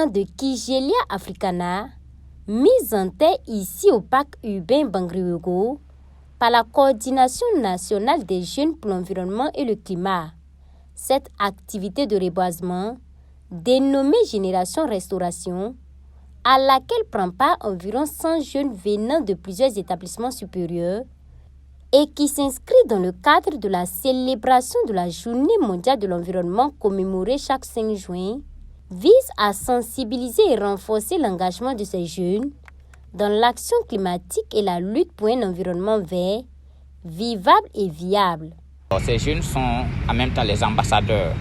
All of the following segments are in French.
plan de Kigelia Africana, mis en terre ici au parc urbain Bangriwego par la Coordination nationale des jeunes pour l'environnement et le climat. Cette activité de reboisement, dénommée Génération Restauration, à laquelle prend part environ 100 jeunes venant de plusieurs établissements supérieurs et qui s'inscrit dans le cadre de la célébration de la Journée mondiale de l'environnement commémorée chaque 5 juin, vise à sensibiliser et renforcer l'engagement de ces jeunes dans l'action climatique et la lutte pour un environnement vert, vivable et viable. Ces jeunes sont en même temps les ambassadeurs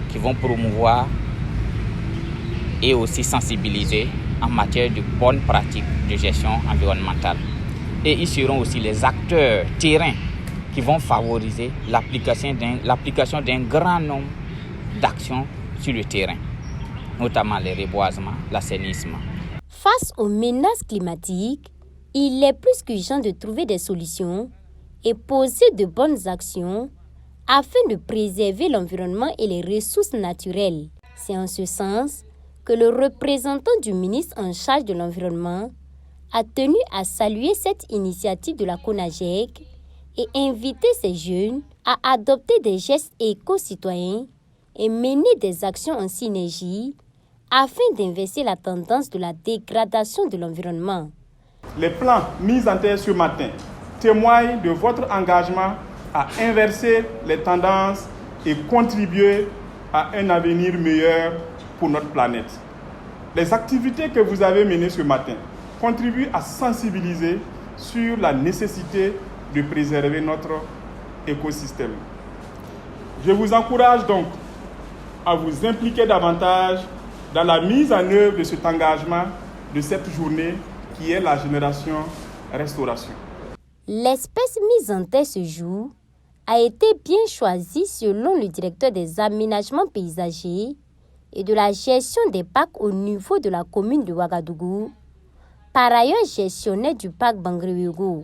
qui vont promouvoir et aussi sensibiliser en matière de bonnes pratiques de gestion environnementale. Et ils seront aussi les acteurs terrains qui vont favoriser l'application d'un grand nombre d'actions sur le terrain, notamment les reboisements, l'assainissement. Face aux menaces climatiques, il est plus qu'urgent de trouver des solutions et poser de bonnes actions afin de préserver l'environnement et les ressources naturelles. C'est en ce sens que le représentant du ministre en charge de l'environnement a tenu à saluer cette initiative de la CONAGEC et inviter ces jeunes à adopter des gestes éco-citoyens et mener des actions en synergie afin d'inverser la tendance de la dégradation de l'environnement. Les plans mis en terre ce matin témoignent de votre engagement à inverser les tendances et contribuer à un avenir meilleur pour notre planète. Les activités que vous avez menées ce matin contribuent à sensibiliser sur la nécessité de préserver notre écosystème. Je vous encourage donc à vous impliquer davantage dans la mise en œuvre de cet engagement de cette journée qui est la Génération Restauration. L'espèce mise en terre ce jour a été bien choisie selon le directeur des aménagements paysagers et de la gestion des parcs au niveau de la commune de Ouagadougou, par ailleurs gestionnaire du parc Bangriwego.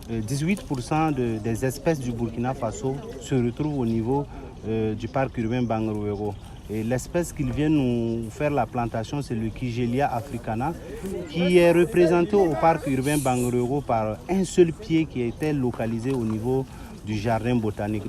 18% des espèces du Burkina Faso se retrouvent au niveau du parc urbain Bangriwego. Et l'espèce qu'ils viennent nous faire la plantation, c'est le Kigelia Africana, qui est représenté au parc urbain Bangriwego par un seul pied qui était localisé au niveau du jardin botanique.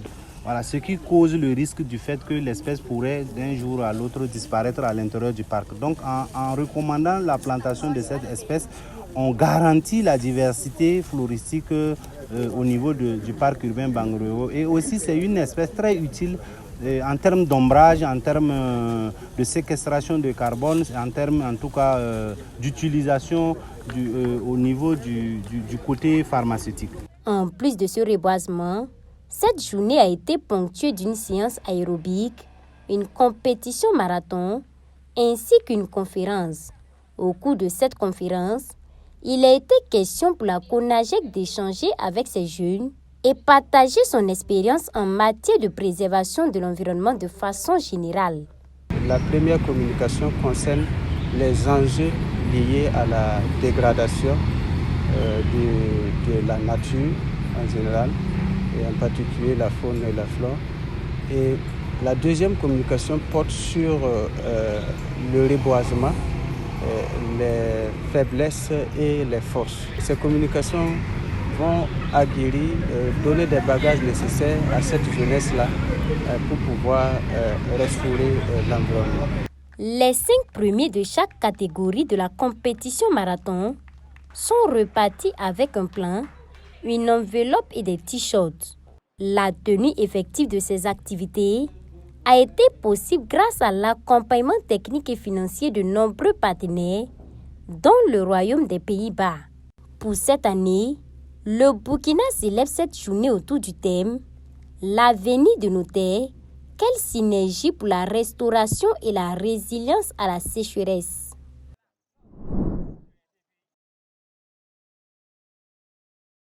Voilà, ce qui cause le risque du fait que l'espèce pourrait d'un jour à l'autre disparaître à l'intérieur du parc. Donc en recommandant la plantation de cette espèce, on garantit la diversité floristique au niveau du parc urbain Bangriwego. Et aussi c'est une espèce très utile en termes d'ombrage, en termes de séquestration de carbone, en termes en tout cas d'utilisation au niveau du côté pharmaceutique. En plus de ce reboisement, cette journée a été ponctuée d'une séance aérobique, une compétition marathon ainsi qu'une conférence. Au cours de cette conférence, il a été question pour la CONAGEC d'échanger avec ces jeunes et partager son expérience en matière de préservation de l'environnement de façon générale. La première communication concerne les enjeux liés à la dégradation de la nature en général, et en particulier la faune et la flore. Et la deuxième communication porte sur le reboisement, les faiblesses et les forces. Ces communications vont aguerrir, donner des bagages nécessaires à cette jeunesse-là pour pouvoir restaurer l'environnement. Les 5 premiers de chaque catégorie de la compétition marathon sont repartis avec un plan, une enveloppe et des t-shirts. La tenue effective de ces activités a été possible grâce à l'accompagnement technique et financier de nombreux partenaires, dont le Royaume des Pays-Bas. Pour cette année, le Burkina célèbre cette journée autour du thème « L'avenir de nos terres, quelle synergie pour la restauration et la résilience à la sécheresse ».